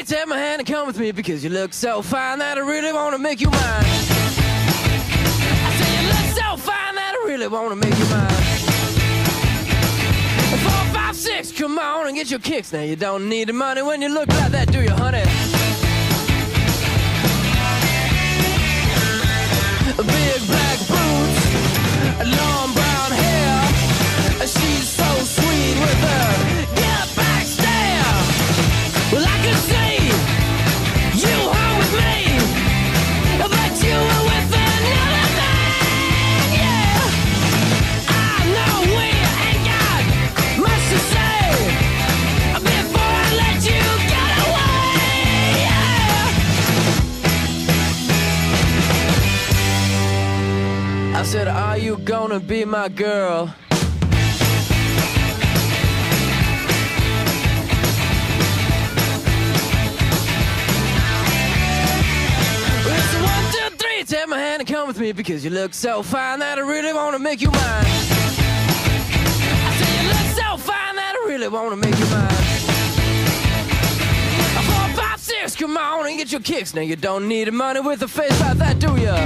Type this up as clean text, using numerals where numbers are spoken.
Take my hand and come with me because you look so fine that I really want to make you mine. I say you look so fine that I really want to make you mine. 4, 5, 6, come on and get your kicks. Now you don't need the money when you look like that, do you, honey? Big black boots, long brown hair. She's so sweet with her get back stare. Well, I could see you home with me, but you were with another man, yeah. I know we ain't got much to say before I let you get away, yeah. I said, are you gonna be my girl? Take my hand and come with me because you look so fine that I really want to make you mine. I say you look so fine that I really want to make you mine. 4, 5, 6, come on and get your kicks. Now you don't need the money with a face like that, do ya?